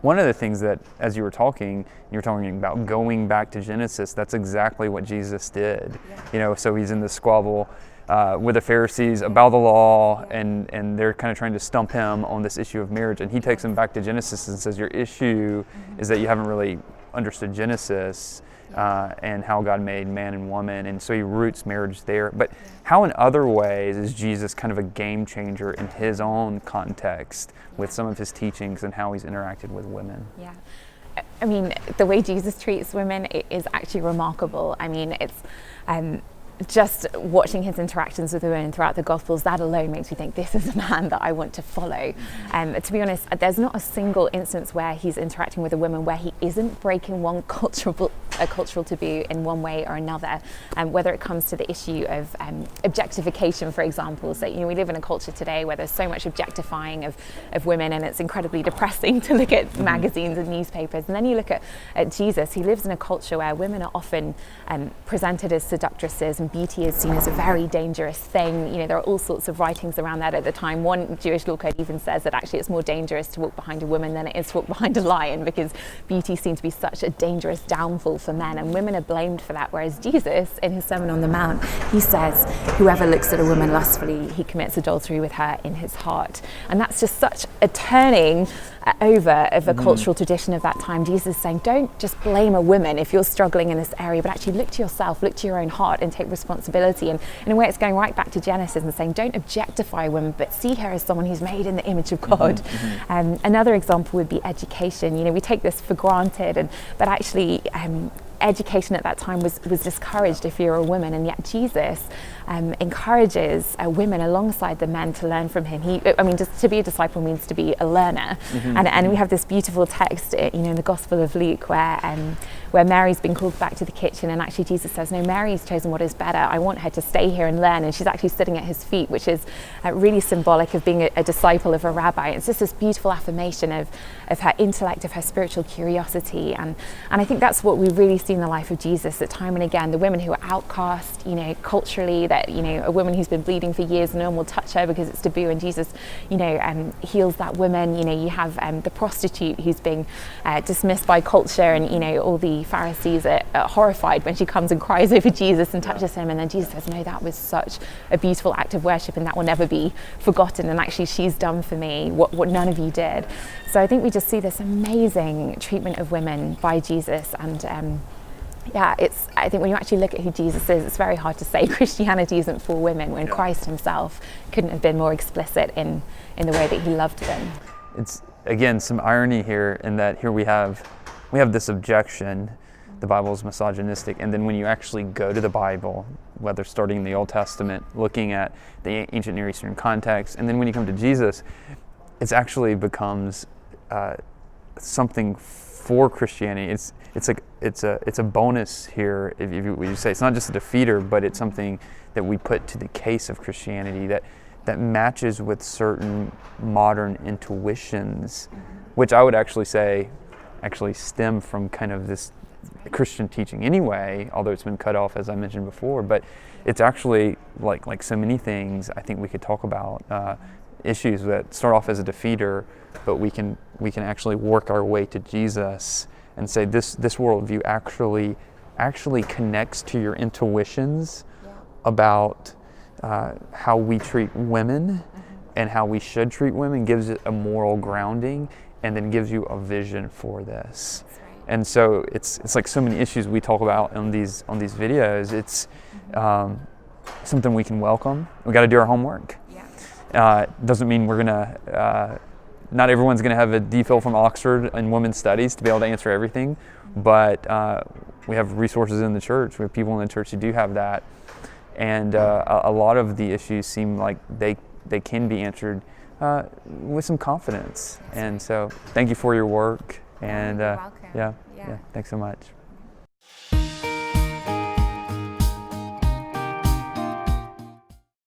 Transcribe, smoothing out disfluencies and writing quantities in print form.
one of the things that, as you were talking about going back to Genesis, that's exactly what Jesus did. So he's in the squabble with the Pharisees about the law, and they're kind of trying to stump him on this issue of marriage, and he takes them back to Genesis and says, your issue is that you haven't really understood Genesis and how God made man and woman, and so he roots marriage there. But how in other ways is Jesus kind of a game changer in his own context with some of his teachings and how he's interacted with women? Yeah. I mean, the way Jesus treats women is actually remarkable. I mean, it's just watching his interactions with women throughout the Gospels, that alone makes me think this is a man that I want to follow. To be honest, there's not a single instance where he's interacting with a woman where he isn't breaking a cultural taboo in one way or another, whether it comes to the issue of objectification, for example. So, we live in a culture today where there's so much objectifying of women, and it's incredibly depressing to look at magazines and newspapers. And then you look at Jesus. He lives in a culture where women are often presented as seductresses, and beauty is seen as a very dangerous thing. There are all sorts of writings around that at the time. One Jewish law code even says that actually it's more dangerous to walk behind a woman than it is to walk behind a lion, because beauty seemed to be such a dangerous downfall for men, and women are blamed for that. Whereas Jesus, in his Sermon on the Mount, he says, whoever looks at a woman lustfully, he commits adultery with her in his heart. And that's just such a turning over of a cultural tradition of that time. Jesus is saying, don't just blame a woman if you're struggling in this area, but actually look to yourself, look to your own heart, and take responsibility. And in a way, it's going right back to Genesis and saying, don't objectify a woman, but see her as someone who's made in the image of God. Another example would be education. We take this for granted, but actually education at that time was discouraged if you're a woman, and yet Jesus encourages women alongside the men to learn from him. Just to be a disciple means to be a learner, and we have this beautiful text, in the Gospel of Luke where Mary's been called back to the kitchen, and actually Jesus says, no, Mary's chosen what is better. I want her to stay here and learn, and she's actually sitting at his feet, which is really symbolic of being a disciple of a rabbi. It's just this beautiful affirmation of her intellect, of her spiritual curiosity, and I think that's what we really see in the life of Jesus, that time and again, the women who are outcast, culturally, that, a woman who's been bleeding for years, no one will touch her because it's taboo, and Jesus, heals that woman. You have the prostitute who's being dismissed by culture, and, all the Pharisees are horrified when she comes and cries over Jesus and touches him, and then Jesus says, no, that was such a beautiful act of worship, and that will never be forgotten, and actually she's done for me what none of you did. So I think we just see this amazing treatment of women by Jesus, and I think when you actually look at who Jesus is, it's very hard to say Christianity isn't for women when Christ himself couldn't have been more explicit in the way that he loved them. It's, again, some irony here in that here we have this objection, the Bible is misogynistic, and then when you actually go to the Bible, whether starting in the Old Testament, looking at the ancient Near Eastern context, and then when you come to Jesus, it actually becomes something for Christianity. It's a bonus here, if you say. It's not just a defeater, but it's something that we put to the case of Christianity that matches with certain modern intuitions, which I would actually say stem from kind of this Christian teaching anyway, although it's been cut off, as I mentioned before. But it's actually like so many things I think we could talk about, issues that start off as a defeater, but we can actually work our way to Jesus and say this worldview actually connects to your intuitions about how we treat women and how we should treat women, gives it a moral grounding, and then gives you a vision for this. And so it's like so many issues we talk about on these videos. It's something we can welcome. We got to do our homework. Doesn't mean we're gonna. Not everyone's gonna have a DPhil from Oxford in women's studies to be able to answer everything, but we have resources in the church. We have people in the church who do have that, and a lot of the issues seem like they can be answered with some confidence. And so, thank you for your work. And You're welcome. yeah, thanks so much.